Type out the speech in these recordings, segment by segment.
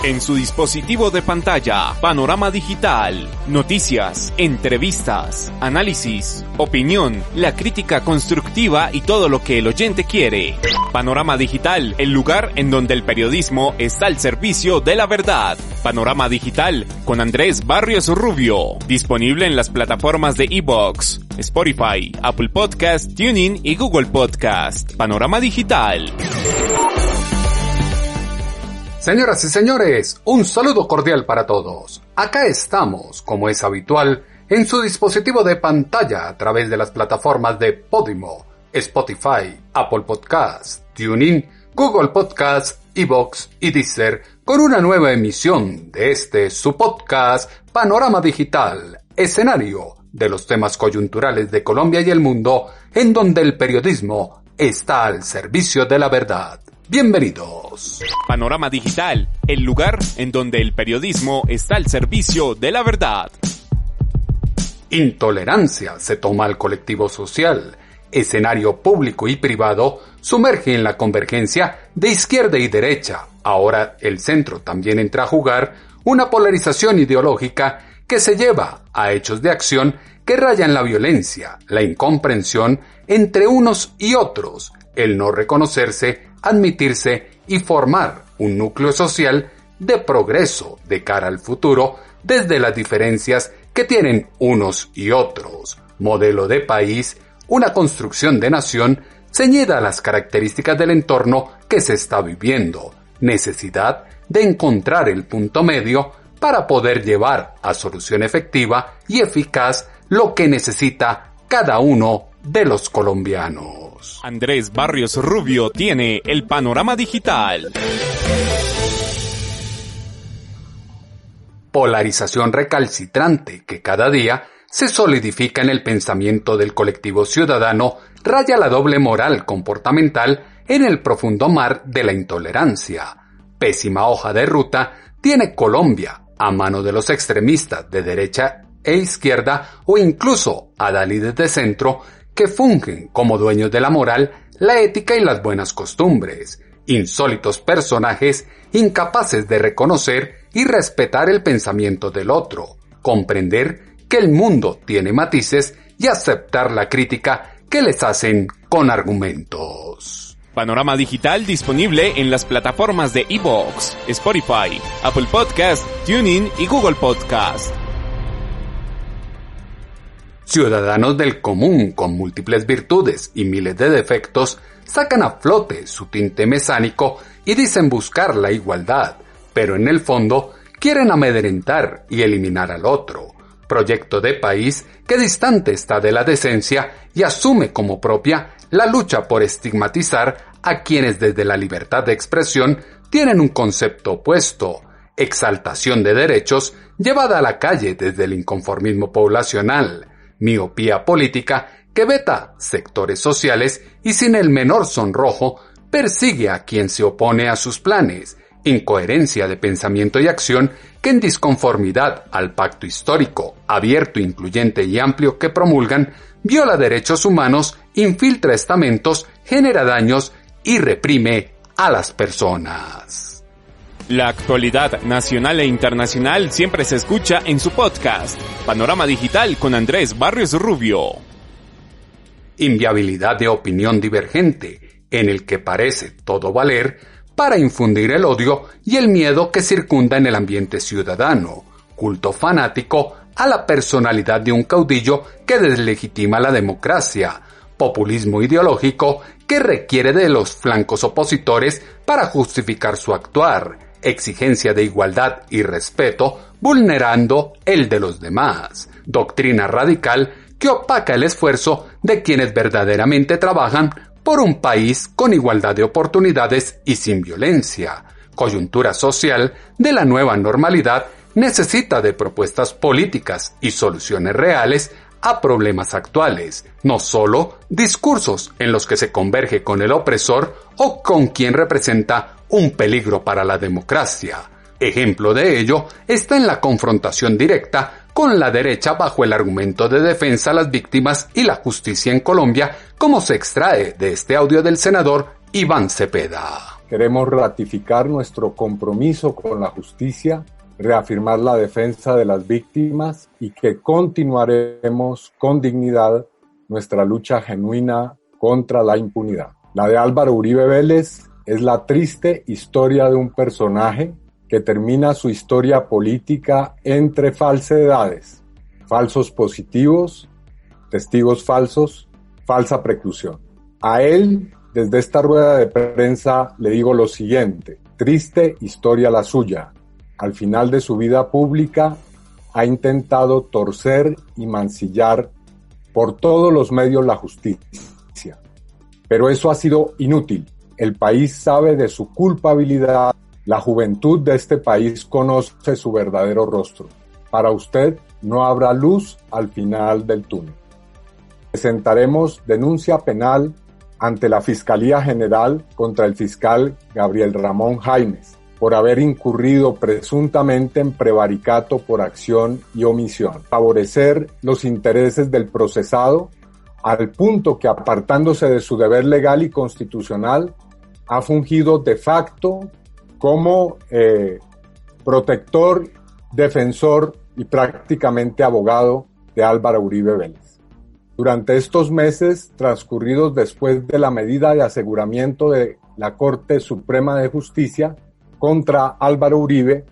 En su dispositivo de pantalla, Panorama Digital. Noticias, entrevistas, análisis, opinión, la crítica constructiva y todo lo que el oyente quiere. Panorama Digital, el lugar en donde el periodismo está al servicio de la verdad. Panorama Digital con Andrés Barrios Rubio. Disponible en las plataformas de iVoox, Spotify, Apple Podcast, TuneIn y Google Podcast. Panorama Digital. Señoras y señores, un saludo cordial para todos. Acá estamos, como es habitual, en su dispositivo de pantalla a través de las plataformas de Podimo, Spotify, Apple Podcast, TuneIn, Google Podcast, iVoox y Deezer, con una nueva emisión de su podcast Panorama Digital, escenario de los temas coyunturales de Colombia y el mundo, en donde el periodismo está al servicio de la verdad. Bienvenidos. Panorama Digital, el lugar en donde el periodismo está al servicio de la verdad. Intolerancia se toma al colectivo social. Escenario público y privado sumerge en la convergencia de izquierda y derecha. Ahora el centro también entra a jugar una polarización ideológica que se lleva a hechos de acción que rayan la violencia, la incomprensión entre unos y otros, el no reconocerse, admitirse y formar un núcleo social de progreso de cara al futuro desde las diferencias que tienen unos y otros. Modelo de país, una construcción de nación ceñida a las características del entorno que se está viviendo. Necesidad de encontrar el punto medio para poder llevar a solución efectiva y eficaz lo que necesita cada uno de los colombianos. Andrés Barrios Rubio tiene el Panorama Digital. Polarización recalcitrante que cada día se solidifica en el pensamiento del colectivo ciudadano raya la doble moral comportamental en el profundo mar de la intolerancia. Pésima hoja de ruta tiene Colombia a mano de los extremistas de derecha e izquierda o incluso adalides de centro que fungen como dueños de la moral, la ética y las buenas costumbres. Insólitos personajes incapaces de reconocer y respetar el pensamiento del otro, comprender que el mundo tiene matices y aceptar la crítica que les hacen con argumentos. Panorama Digital disponible en las plataformas de iVoox, Spotify, Apple Podcast, TuneIn y Google Podcast. Ciudadanos del común con múltiples virtudes y miles de defectos sacan a flote su tinte mesánico y dicen buscar la igualdad, pero en el fondo quieren amedrentar y eliminar al otro. Proyecto de país que distante está de la decencia y asume como propia la lucha por estigmatizar a quienes desde la libertad de expresión tienen un concepto opuesto. Exaltación de derechos llevada a la calle desde el inconformismo poblacional. Miopía política que veta sectores sociales y sin el menor sonrojo persigue a quien se opone a sus planes. Incoherencia de pensamiento y acción que en disconformidad al pacto histórico, abierto, incluyente y amplio que promulgan, viola derechos humanos, infiltra estamentos, genera daños y reprime a las personas. La actualidad nacional e internacional siempre se escucha en su podcast, Panorama Digital con Andrés Barrios Rubio. Inviabilidad de opinión divergente, en el que parece todo valer para infundir el odio y el miedo que circunda en el ambiente ciudadano. Culto fanático a la personalidad de un caudillo que deslegitima la democracia. Populismo ideológico que requiere de los flancos opositores para justificar su actuar. Exigencia de igualdad y respeto, vulnerando el de los demás. Doctrina radical que opaca el esfuerzo de quienes verdaderamente trabajan por un país con igualdad de oportunidades y sin violencia. Coyuntura social de la nueva normalidad necesita de propuestas políticas y soluciones reales a problemas actuales, no solo discursos en los que se converge con el opresor o con quien representa un peligro para la democracia. Ejemplo de ello está en la confrontación directa con la derecha bajo el argumento de defensa a las víctimas y la justicia en Colombia, como se extrae de este audio del senador Iván Cepeda. queremos ratificar nuestro compromiso con la justicia, reafirmar la defensa de las víctimas y que continuaremos con dignidad nuestra lucha genuina contra la impunidad. La de Álvaro Uribe Vélez es la triste historia de un personaje que termina su historia política entre falsedades, falsos positivos, testigos falsos, falsa preclusión. A él, desde esta rueda de prensa, le digo lo siguiente: triste historia la suya. Al final de su vida pública, ha intentado torcer y mancillar por todos los medios la justicia. Pero eso ha sido inútil. El país sabe de su culpabilidad. La juventud de este país conoce su verdadero rostro. Para usted no habrá luz al final del túnel. Presentaremos denuncia penal ante la Fiscalía General contra el fiscal Gabriel Ramón Jaimes por haber incurrido presuntamente en prevaricato por acción y omisión, favorecer los intereses del procesado al punto que, apartándose de su deber legal y constitucional, ha fungido de facto como protector, defensor y prácticamente abogado de Álvaro Uribe Vélez. Durante estos meses transcurridos después de la medida de aseguramiento de la Corte Suprema de Justicia contra Álvaro Uribe,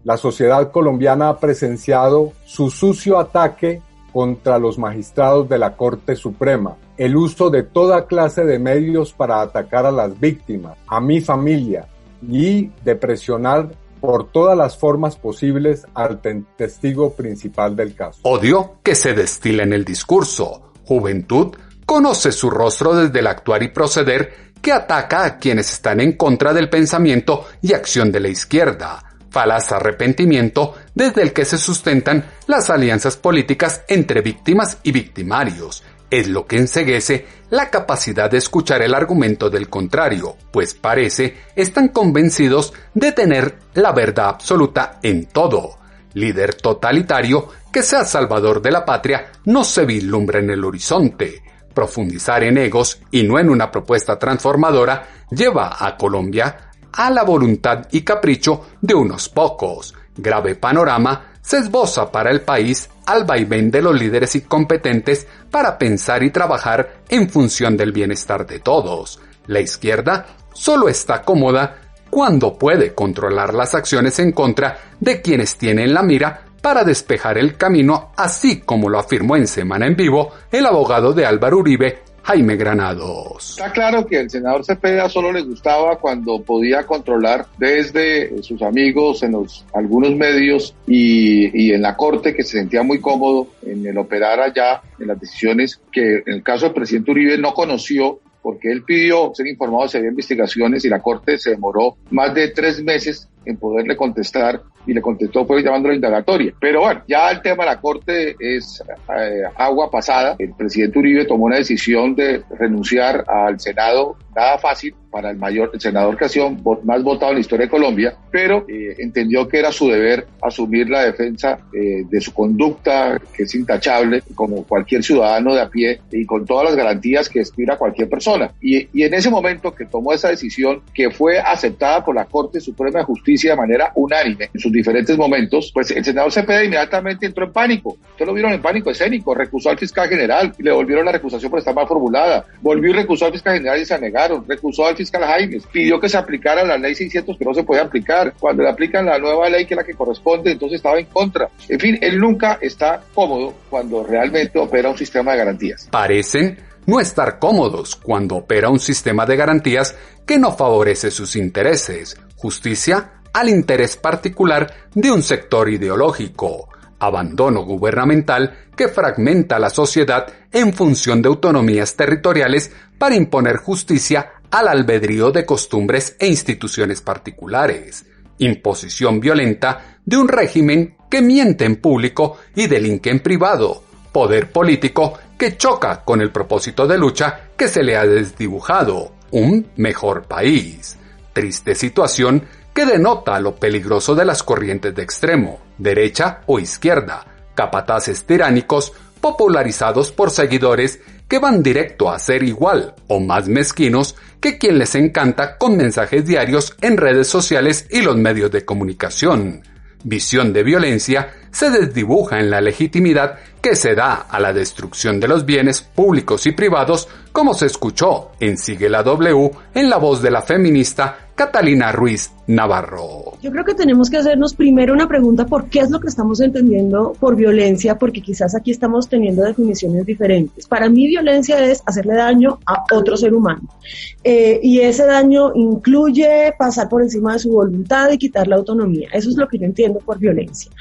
la sociedad colombiana ha presenciado su sucio ataque contra los magistrados de la Corte Suprema, el uso de toda clase de medios para atacar a las víctimas, a mi familia, y de presionar por todas las formas posibles al testigo principal del caso. Odio que se destila en el discurso. Juventud conoce su rostro desde el actuar y proceder que ataca a quienes están en contra del pensamiento y acción de la izquierda. Falaz arrepentimiento desde el que se sustentan las alianzas políticas entre víctimas y victimarios. Es lo que enceguece la capacidad de escuchar el argumento del contrario, pues parece están convencidos de tener la verdad absoluta en todo. Líder totalitario que sea salvador de la patria no se vislumbra en el horizonte. Profundizar en egos y no en una propuesta transformadora lleva a Colombia a la voluntad y capricho de unos pocos. Grave panorama se esboza para el país al vaivén de los líderes incompetentes para pensar y trabajar en función del bienestar de todos. La izquierda solo está cómoda cuando puede controlar las acciones en contra de quienes tienen la mira para despejar el camino, así como lo afirmó en Semana en Vivo el abogado de Álvaro Uribe, Jaime Granados. Está claro que al senador Cepeda solo le gustaba cuando podía controlar desde sus amigos en algunos medios y en la corte, que se sentía muy cómodo en el operar allá en las decisiones que en el caso del presidente Uribe no conoció, porque él pidió ser informado si había investigaciones y la corte se demoró más de 3 meses en poderle contestar, y le contestó pues llamándolo indagatoria. Pero bueno, ya el tema de la corte es agua pasada. El presidente Uribe tomó una decisión de renunciar al Senado, nada fácil para el senador que ha sido más votado en la historia de Colombia, pero entendió que era su deber asumir la defensa de su conducta, que es intachable, como cualquier ciudadano de a pie y con todas las garantías que aspira cualquier persona. Y en ese momento que tomó esa decisión, que fue aceptada por la Corte Suprema de Justicia de manera unánime en sus diferentes momentos, pues el senador Cepeda inmediatamente entró en pánico. Ustedes lo vieron en pánico escénico, recusó al fiscal general y le volvieron la recusación por estar mal formulada, volvió y recusó al fiscal general y se negaron, recusó al fiscal Jaimes, pidió que se aplicara la ley 600 que no se podía aplicar, cuando le aplican la nueva ley que es la que corresponde, entonces estaba en contra. En fin, él nunca está cómodo cuando realmente opera un sistema de garantías. Parecen no estar cómodos cuando opera un sistema de garantías que no favorece sus intereses. Justicia al interés particular de un sector ideológico. Abandono gubernamental que fragmenta la sociedad en función de autonomías territoriales para imponer justicia al albedrío de costumbres e instituciones particulares. Imposición violenta de un régimen que miente en público y delinque en privado. Poder político que choca con el propósito de lucha que se le ha desdibujado. Un mejor país. Triste situación que denota lo peligroso de las corrientes de extremo, derecha o izquierda, capataces tiránicos popularizados por seguidores que van directo a ser igual o más mezquinos que quien les encanta con mensajes diarios en redes sociales y los medios de comunicación. Visión de violencia se desdibuja en la legitimidad que se da a la destrucción de los bienes públicos y privados, como se escuchó en Sigue la W en la voz de la feminista Catalina Ruiz Navarro. Yo creo que tenemos que hacernos primero una pregunta: ¿por qué es lo que estamos entendiendo por violencia? Porque quizás aquí estamos teniendo definiciones diferentes. Para mí, violencia es hacerle daño a otro ser humano. Y ese daño incluye pasar por encima de su voluntad y quitar la autonomía. Eso es lo que yo entiendo por violencia.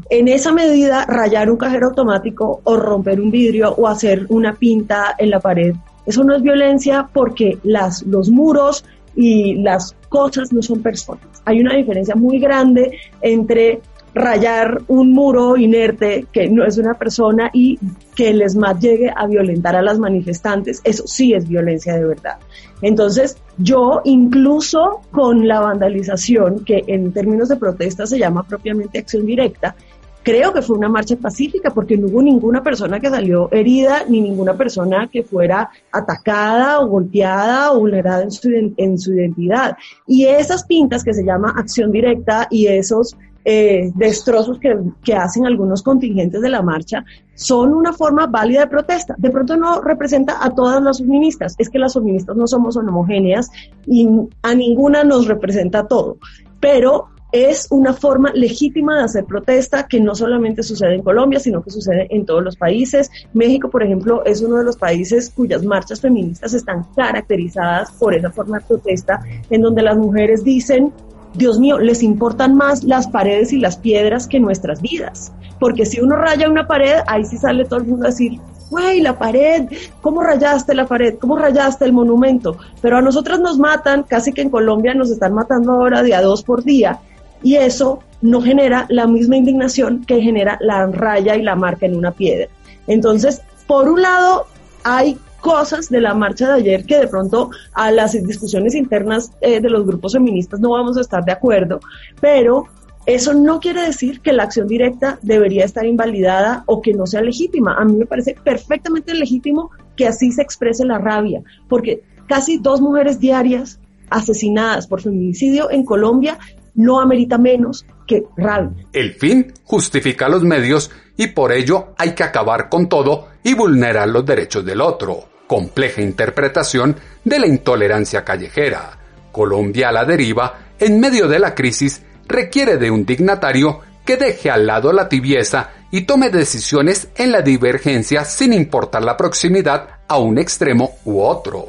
En esa medida, rayar un cajero automático o romper un vidrio o hacer una pinta en la pared, eso no es violencia, porque los muros y las cosas no son personas. Hay una diferencia muy grande entre rayar un muro inerte, que no es una persona, y que el ESMAD llegue a violentar a las manifestantes. Eso sí es violencia de verdad. Entonces, yo incluso con la vandalización, que en términos de protesta se llama propiamente acción directa, creo que fue una marcha pacífica, porque no hubo ninguna persona que salió herida, ni ninguna persona que fuera atacada o golpeada o vulnerada en su identidad. Y esas pintas que se llama acción directa y esos destrozos que hacen algunos contingentes de la marcha son una forma válida de protesta. De pronto no representa a todas las feministas, es que las feministas no somos homogéneas y a ninguna nos representa todo, pero es una forma legítima de hacer protesta que no solamente sucede en Colombia, sino que sucede en todos los países. México, por ejemplo, es uno de los países cuyas marchas feministas están caracterizadas por esa forma de protesta, en donde las mujeres dicen: Dios mío, les importan más las paredes y las piedras que nuestras vidas. Porque si uno raya una pared, ahí sí sale todo el mundo a decir: güey, la pared, ¿cómo rayaste la pared? ¿Cómo rayaste el monumento? Pero a nosotras nos matan, casi que en Colombia nos están matando ahora de a 2 por día, y eso no genera la misma indignación que genera la raya y la marca en una piedra. Entonces, por un lado, hay cosas de la marcha de ayer que de pronto a las discusiones internas de los grupos feministas no vamos a estar de acuerdo, pero eso no quiere decir que la acción directa debería estar invalidada o que no sea legítima. A mí me parece perfectamente legítimo que así se exprese la rabia, porque casi 2 mujeres diarias asesinadas por feminicidio en Colombia no amerita menos que rabia. El fin justifica los medios y por ello hay que acabar con todo y vulnerar los derechos del otro. Compleja interpretación de la intolerancia callejera. Colombia a la deriva, en medio de la crisis, requiere de un dignatario que deje al lado la tibieza y tome decisiones en la divergencia sin importar la proximidad a un extremo u otro.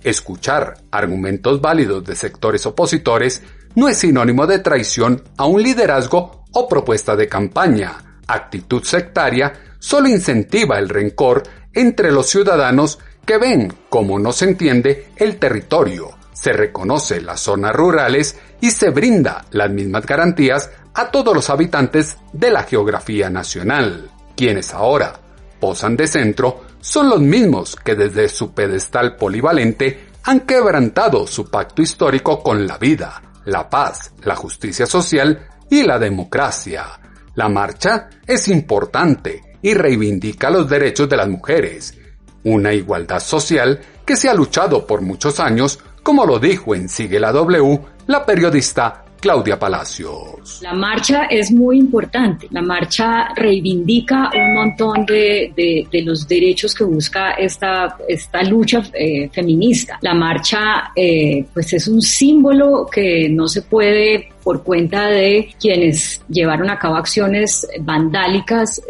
Escuchar argumentos válidos de sectores opositores no es sinónimo de traición a un liderazgo o propuesta de campaña. Actitud sectaria solo incentiva el rencor entre los ciudadanos que ven cómo no se entiende el territorio, se reconoce las zonas rurales y se brinda las mismas garantías a todos los habitantes de la geografía nacional. Quienes ahora posan de centro son los mismos que desde su pedestal polivalente han quebrantado su pacto histórico con la vida, la paz, la justicia social y la democracia. La marcha es importante y reivindica los derechos de las mujeres, una igualdad social que se ha luchado por muchos años, como lo dijo en Sigue la W la periodista Claudia Palacios. La marcha es muy importante. La marcha reivindica un montón de los derechos que busca esta lucha feminista. La marcha pues es un símbolo que no se puede, por cuenta de quienes llevaron a cabo acciones vandálicas,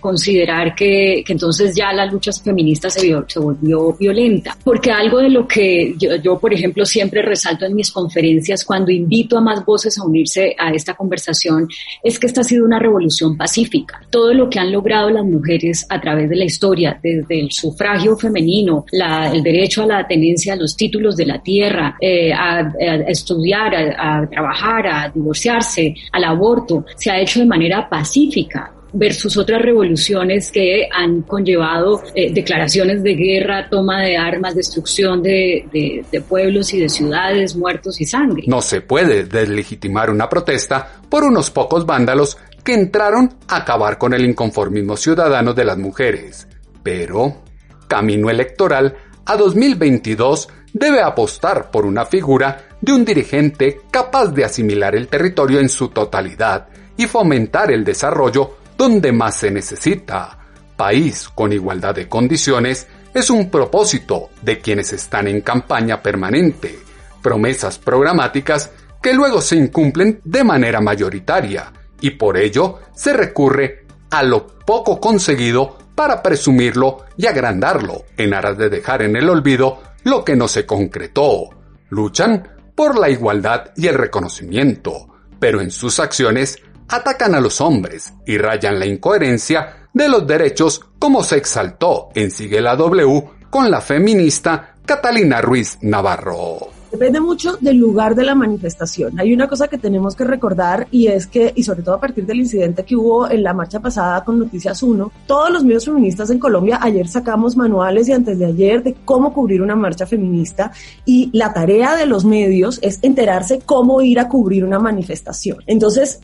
considerar que entonces ya la lucha feminista se volvió violenta. Porque algo de lo que yo, por ejemplo, siempre resalto en mis conferencias cuando invito a más voces a unirse a esta conversación es que esta ha sido una revolución pacífica. Todo lo que han logrado las mujeres a través de la historia, desde el sufragio femenino, el derecho a la tenencia de los títulos de la tierra, a estudiar, a trabajar, a divorciarse, al aborto, se ha hecho de manera pacífica, versus otras revoluciones que han conllevado declaraciones de guerra, toma de armas, destrucción de pueblos y de ciudades, muertos y sangre. No se puede deslegitimar una protesta por unos pocos vándalos que entraron a acabar con el inconformismo ciudadano de las mujeres. Pero camino electoral a 2022 debe apostar por una figura de un dirigente capaz de asimilar el territorio en su totalidad y fomentar el desarrollo donde más se necesita. País con igualdad de condiciones es un propósito de quienes están en campaña permanente, promesas programáticas que luego se incumplen de manera mayoritaria y por ello se recurre a lo poco conseguido para presumirlo y agrandarlo en aras de dejar en el olvido lo que no se concretó. Luchan por la igualdad y el reconocimiento, pero en sus acciones atacan a los hombres y rayan la incoherencia de los derechos como se exaltó en Sigue la W con la feminista Catalina Ruiz Navarro. Depende mucho del lugar de la manifestación. Hay una cosa que tenemos que recordar y es que, y sobre todo a partir del incidente que hubo en la marcha pasada con Noticias 1, todos los medios feministas en Colombia, ayer sacamos manuales y antes de ayer de cómo cubrir una marcha feminista y la tarea de los medios es enterarse cómo ir a cubrir una manifestación. Entonces,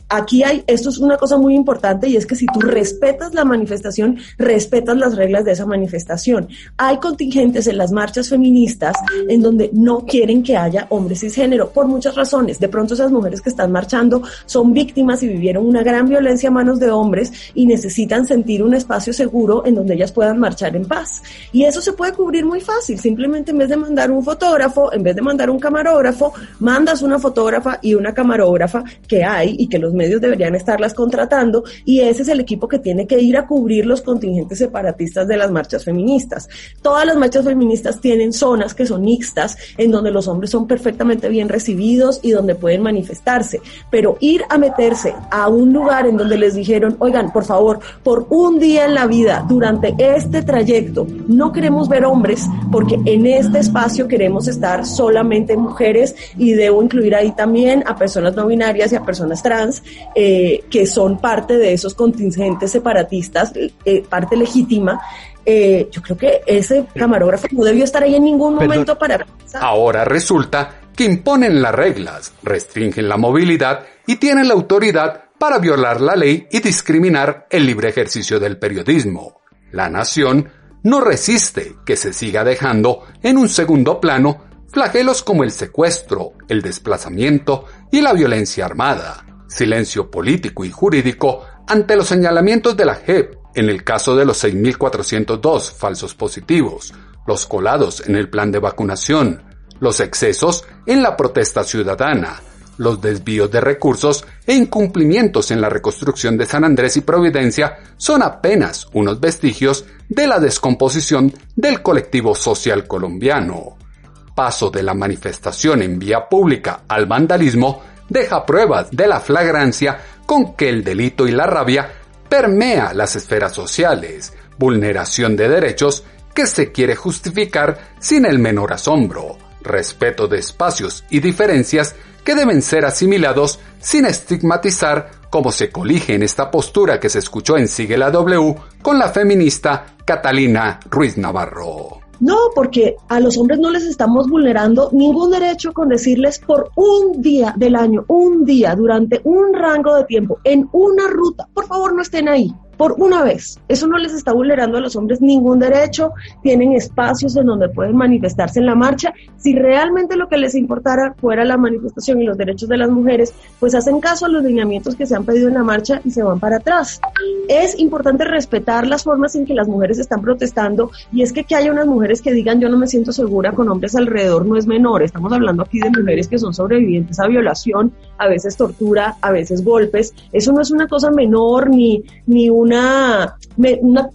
esto es una cosa muy importante y es que si tú respetas la manifestación, respetas las reglas de esa manifestación. Hay contingentes en las marchas feministas en donde no quieren que haya hombres cisgénero, por muchas razones. De pronto esas mujeres que están marchando son víctimas y vivieron una gran violencia a manos de hombres y necesitan sentir un espacio seguro en donde ellas puedan marchar en paz. Y eso se puede cubrir muy fácil. Simplemente en vez de mandar un fotógrafo, en vez de mandar un camarógrafo, mandas una fotógrafa y una camarógrafa que hay y que los medios deberían estarlas contratando y ese es el equipo que tiene que ir a cubrir los contingentes separatistas de las marchas feministas. Todas las marchas feministas tienen zonas que son mixtas en donde los hombres son perfectamente bien recibidos y donde pueden manifestarse, pero ir a meterse a un lugar en donde les dijeron, oigan, por favor, por un día en la vida, durante este trayecto, no queremos ver hombres porque en este espacio queremos estar solamente mujeres y debo incluir ahí también a personas no binarias y a personas trans que son parte de esos contingentes separatistas, parte legítima. Yo creo que ese camarógrafo no debió estar ahí en ningún momento para pensar. Ahora resulta que imponen las reglas, restringen la movilidad y tienen la autoridad para violar la ley y discriminar el libre ejercicio del periodismo. La nación no resiste que se siga dejando en un segundo plano flagelos como el secuestro, el desplazamiento y la violencia armada. Silencio político y jurídico ante los señalamientos de la JEP en el caso de los 6.402 falsos positivos, los colados en el plan de vacunación, los excesos en la protesta ciudadana, los desvíos de recursos e incumplimientos en la reconstrucción de San Andrés y Providencia son apenas unos vestigios de la descomposición del colectivo social colombiano. Paso de la manifestación en vía pública al vandalismo deja pruebas de la flagrancia con que el delito y la rabia permea las esferas sociales, vulneración de derechos que se quiere justificar sin el menor asombro, respeto de espacios y diferencias que deben ser asimilados sin estigmatizar, como se colige en esta postura que se escuchó en Sigue la W con la feminista Catalina Ruiz Navarro. No, porque a los hombres no les estamos vulnerando ningún derecho con decirles por un día del año, un día, durante un rango de tiempo, en una ruta, por favor no estén ahí. Por una vez, eso no les está vulnerando a los hombres ningún derecho, tienen espacios en donde pueden manifestarse en la marcha. Si realmente lo que les importara fuera la manifestación y los derechos de las mujeres, pues hacen caso a los lineamientos que se han pedido en la marcha y se van para atrás. Es importante respetar las formas en que las mujeres están protestando y es que haya unas mujeres que digan yo no me siento segura con hombres alrededor no es menor. Estamos hablando aquí de mujeres que son sobrevivientes a violación, a veces tortura, a veces golpes. Eso no es una cosa menor ni una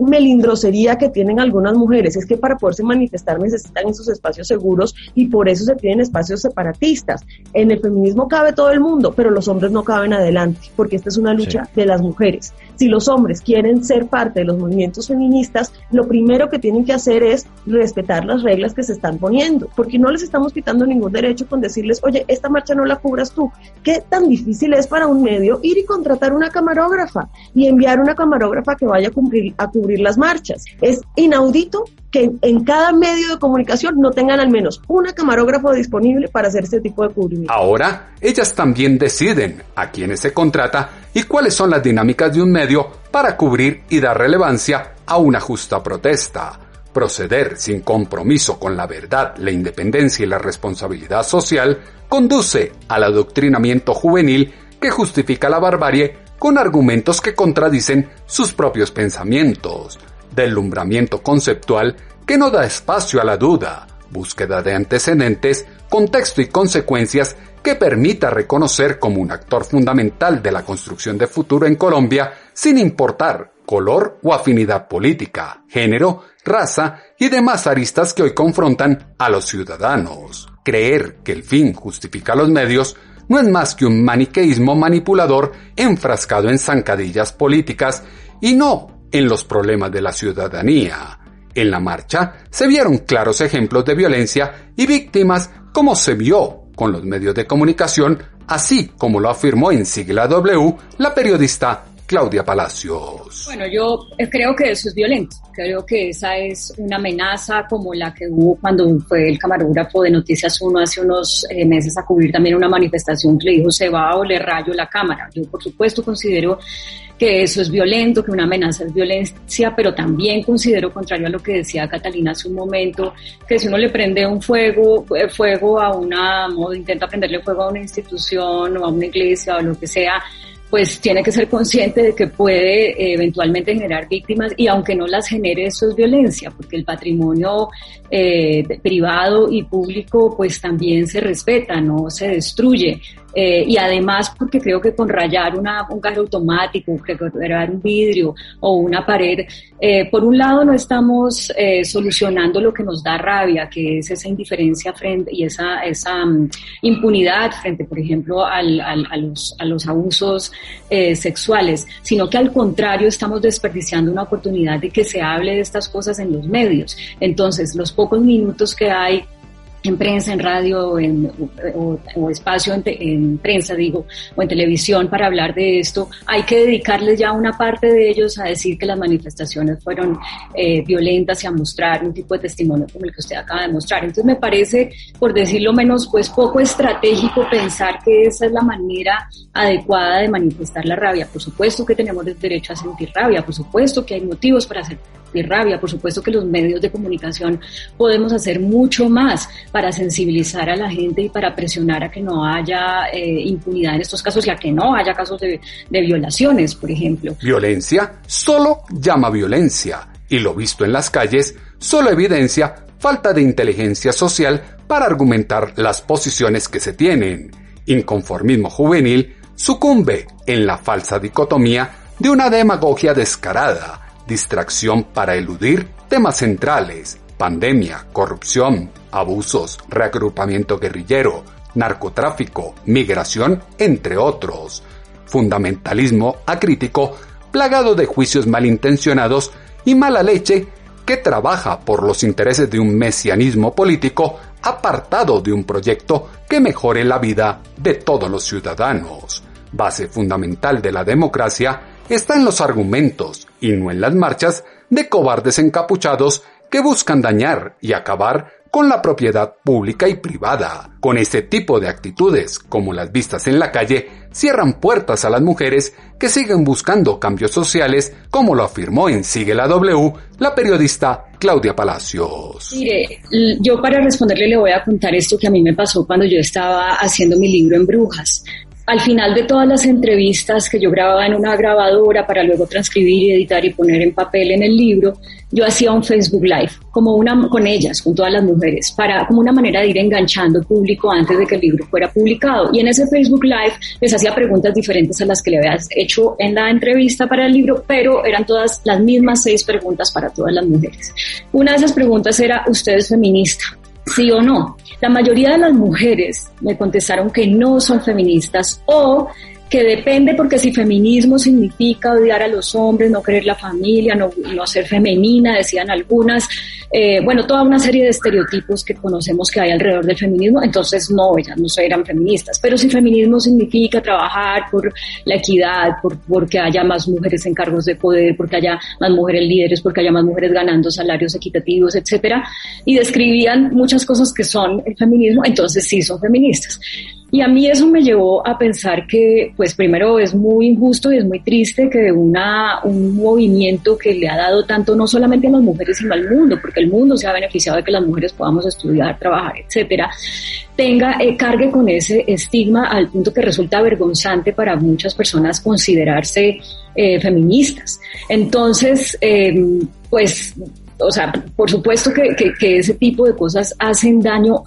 melindrosería que tienen algunas mujeres, es que para poderse manifestar necesitan esos espacios seguros y por eso se tienen espacios separatistas. En el feminismo cabe todo el mundo, pero los hombres no caben adelante, porque esta es una lucha de las mujeres. Si los hombres quieren ser parte de los movimientos feministas, lo primero que tienen que hacer es respetar las reglas que se están poniendo, porque no les estamos quitando ningún derecho con decirles, oye, esta marcha no la cubras tú. ¿Qué tan difícil es para un medio ir y contratar una camarógrafa y enviar una camarógrafa que vaya a cubrir las marchas? Es inaudito que en cada medio de comunicación no tengan al menos una camarógrafa disponible para hacer este tipo de cubrimiento. Ahora, ellas también deciden a quiénes se contrata y cuáles son las dinámicas de un medio para cubrir y dar relevancia a una justa protesta. Proceder sin compromiso con la verdad, la independencia y la responsabilidad social conduce al adoctrinamiento juvenil que justifica la barbarie con argumentos que contradicen sus propios pensamientos, deslumbramiento conceptual que no da espacio a la duda, búsqueda de antecedentes, contexto y consecuencias que permita reconocer como un actor fundamental de la construcción de futuro en Colombia sin importar color o afinidad política, género, raza y demás aristas que hoy confrontan a los ciudadanos. Creer que el fin justifica los medios no es más que un maniqueísmo manipulador enfrascado en zancadillas políticas y no en los problemas de la ciudadanía. En la marcha se vieron claros ejemplos de violencia y víctimas como se vio con los medios de comunicación, así como lo afirmó en Sigla W la periodista Claudia Palacios. Bueno, yo creo que eso es violento. Creo que esa es una amenaza como la que hubo cuando fue el camarógrafo de Noticias 1 hace unos meses a cubrir también una manifestación que le dijo se va o le rayo la cámara. Yo por supuesto considero que eso es violento, que una amenaza es violencia, pero también considero, contrario a lo que decía Catalina hace un momento, que si uno le prende un fuego a o intenta prenderle fuego a una institución o a una iglesia o lo que sea, pues tiene que ser consciente de que puede eventualmente generar víctimas y aunque no las genere, eso es violencia, porque el patrimonio privado y público pues también se respeta, no se destruye. Y además porque creo que con rayar un cajero automático, rayar un vidrio o una pared, por un lado no estamos solucionando lo que nos da rabia, que es esa indiferencia frente y esa impunidad frente, por ejemplo, a los abusos sexuales, sino que al contrario estamos desperdiciando una oportunidad de que se hable de estas cosas en los medios. Entonces, los pocos minutos que hay en prensa, en radio o espacio en prensa, o en televisión para hablar de esto, hay que dedicarles ya una parte de ellos a decir que las manifestaciones fueron violentas y a mostrar un tipo de testimonio como el que usted acaba de mostrar. Entonces me parece, por decirlo menos, pues poco estratégico pensar que esa es la manera adecuada de manifestar la rabia. Por supuesto que tenemos el derecho a sentir rabia, por supuesto que hay motivos para sentir rabia, por supuesto que los medios de comunicación podemos hacer mucho más para sensibilizar a la gente y para presionar a que no haya impunidad en estos casos y a que no haya casos de violaciones, por ejemplo. Violencia solo llama violencia y lo visto en las calles solo evidencia falta de inteligencia social para argumentar las posiciones que se tienen. Inconformismo juvenil sucumbe en la falsa dicotomía de una demagogia descarada, distracción para eludir temas centrales, pandemia, corrupción, abusos, reagrupamiento guerrillero, narcotráfico, migración, entre otros. Fundamentalismo acrítico, plagado de juicios malintencionados y mala leche que trabaja por los intereses de un mesianismo político apartado de un proyecto que mejore la vida de todos los ciudadanos. Base fundamental de la democracia está en los argumentos y no en las marchas de cobardes encapuchados que buscan dañar y acabar con la propiedad pública y privada. Con este tipo de actitudes, como las vistas en la calle, cierran puertas a las mujeres que siguen buscando cambios sociales, como lo afirmó en Sigue la W la periodista Claudia Palacios. Mire, yo para responderle le voy a contar esto que a mí me pasó cuando yo estaba haciendo mi libro en Brujas. Al final de todas las entrevistas que yo grababa en una grabadora para luego transcribir y editar y poner en papel en el libro, yo hacía un Facebook Live, con ellas, con todas las mujeres, como una manera de ir enganchando público antes de que el libro fuera publicado. Y en ese Facebook Live les hacía preguntas diferentes a las que le había hecho en la entrevista para el libro, pero eran todas las mismas 6 preguntas para todas las mujeres. Una de esas preguntas era, ¿usted es feminista? ¿Sí o no? La mayoría de las mujeres me contestaron que no son feministas o que depende, porque si feminismo significa odiar a los hombres, no querer la familia, no ser femenina, decían algunas, toda una serie de estereotipos que conocemos que hay alrededor del feminismo, entonces no, ellas no eran feministas. Pero si feminismo significa trabajar por la equidad, porque haya más mujeres en cargos de poder, porque haya más mujeres líderes, porque haya más mujeres ganando salarios equitativos, etcétera, y describían muchas cosas que son el feminismo, entonces sí son feministas. Y a mí eso me llevó a pensar que, pues primero es muy injusto y es muy triste que un movimiento que le ha dado tanto no solamente a las mujeres sino al mundo, porque el mundo se ha beneficiado de que las mujeres podamos estudiar, trabajar, etcétera, cargue con ese estigma al punto que resulta vergonzante para muchas personas considerarse feministas. Entonces, pues, o sea, por supuesto que ese tipo de cosas hacen daño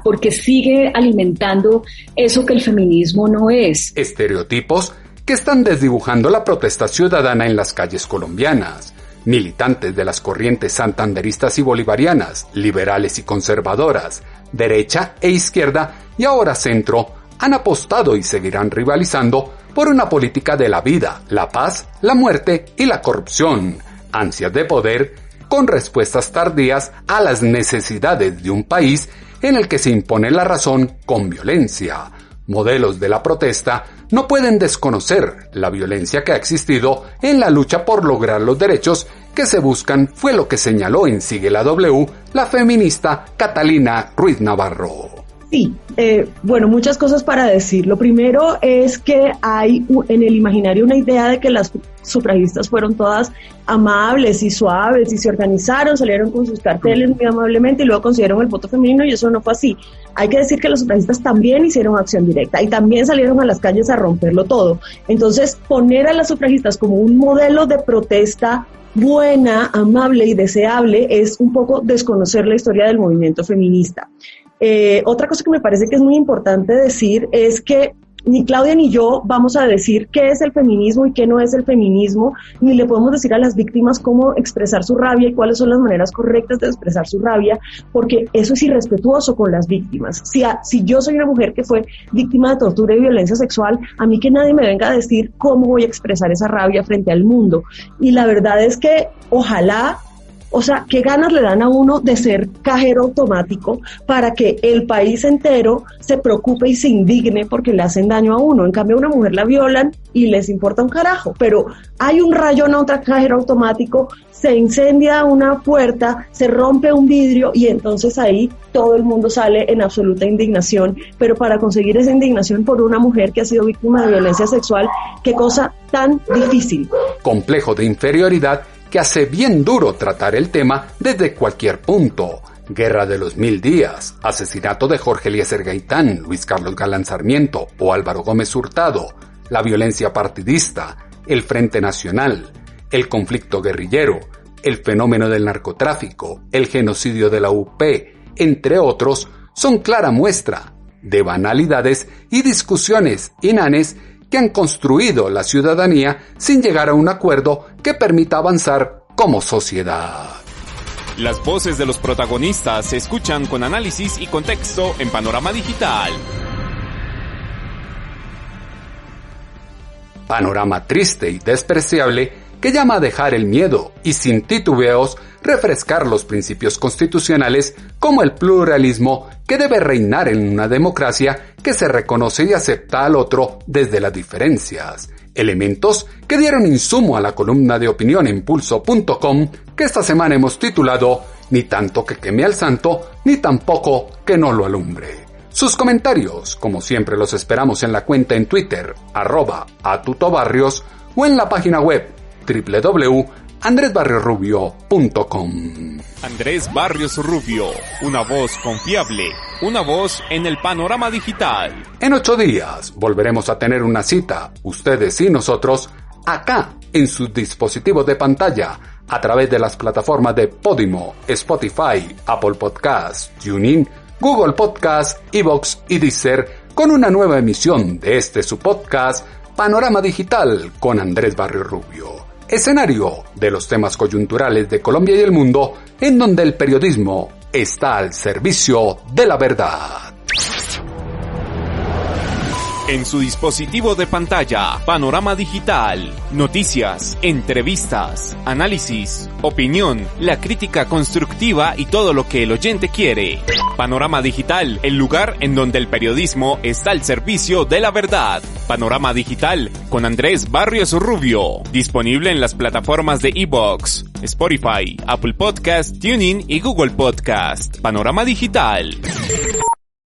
porque sigue alimentando eso que el feminismo no es. Estereotipos que están desdibujando la protesta ciudadana en las calles colombianas. Militantes de las corrientes santanderistas y bolivarianas, liberales y conservadoras, derecha e izquierda y ahora centro, han apostado y seguirán rivalizando por una política de la vida, la paz, la muerte y la corrupción, ansias de poder con respuestas tardías a las necesidades de un país en el que se impone la razón con violencia. Modelos de la protesta no pueden desconocer la violencia que ha existido en la lucha por lograr los derechos que se buscan, fue lo que señaló en Sigue la W la feminista Catalina Ruiz Navarro. Sí, bueno, muchas cosas para decir. Lo primero es que hay en el imaginario una idea de que las sufragistas fueron todas amables y suaves y se organizaron, salieron con sus carteles muy amablemente y luego consiguieron el voto femenino, y eso no fue así. Hay que decir que los sufragistas también hicieron acción directa y también salieron a las calles a romperlo todo. Entonces, poner a las sufragistas como un modelo de protesta buena, amable y deseable es un poco desconocer la historia del movimiento feminista. Otra cosa que me parece que es muy importante decir es que ni Claudia ni yo vamos a decir qué es el feminismo y qué no es el feminismo, ni le podemos decir a las víctimas cómo expresar su rabia y cuáles son las maneras correctas de expresar su rabia, porque eso es irrespetuoso con las víctimas. Si yo soy una mujer que fue víctima de tortura y violencia sexual, a mí que nadie me venga a decir cómo voy a expresar esa rabia frente al mundo. Y la verdad es que ojalá, o sea, qué ganas le dan a uno de ser cajero automático para que el país entero se preocupe y se indigne porque le hacen daño a uno. En cambio, a una mujer la violan y les importa un carajo, pero hay un rayón a otro cajero automático, se incendia una puerta, se rompe un vidrio y entonces ahí todo el mundo sale en absoluta indignación. Pero para conseguir esa indignación por una mujer que ha sido víctima de violencia sexual, qué cosa tan difícil. Complejo de inferioridad que hace bien duro tratar el tema desde cualquier punto. Guerra de los 1000 días, asesinato de Jorge Eliezer Gaitán, Luis Carlos Galán Sarmiento o Álvaro Gómez Hurtado, la violencia partidista, el Frente Nacional, el conflicto guerrillero, el fenómeno del narcotráfico, el genocidio de la UP, entre otros, son clara muestra de banalidades y discusiones inanes que han construido la ciudadanía sin llegar a un acuerdo que permita avanzar como sociedad. Las voces de los protagonistas se escuchan con análisis y contexto en Panorama Digital. Panorama triste y despreciable que llama a dejar el miedo y sin titubeos refrescar los principios constitucionales como el pluralismo que debe reinar en una democracia que se reconoce y acepta al otro desde las diferencias. Elementos que dieron insumo a la columna de opinión en Pulso.com que esta semana hemos titulado Ni tanto que queme al santo, ni tampoco que no lo alumbre. Sus comentarios, como siempre, los esperamos en la cuenta en Twitter, @atutobarrios, o en la página web www.andresbarriosrubio.com. Andrés Barrios Rubio, una voz confiable, una voz en el panorama digital. En 8 días volveremos a tener una cita, ustedes y nosotros, acá en sus dispositivos de pantalla, a través de las plataformas de Podimo, Spotify, Apple Podcasts, TuneIn, Google Podcasts, iVoox y Deezer, con una nueva emisión de su podcast, Panorama Digital con Andrés Barrios Rubio. Escenario de los temas coyunturales de Colombia y el mundo, en donde el periodismo está al servicio de la verdad. En su dispositivo de pantalla, Panorama Digital, noticias, entrevistas, análisis, opinión, la crítica constructiva y todo lo que el oyente quiere. Panorama Digital, el lugar en donde el periodismo está al servicio de la verdad. Panorama Digital con Andrés Barrios Rubio, disponible en las plataformas de iVoox, Spotify, Apple Podcast, TuneIn y Google Podcast. Panorama Digital.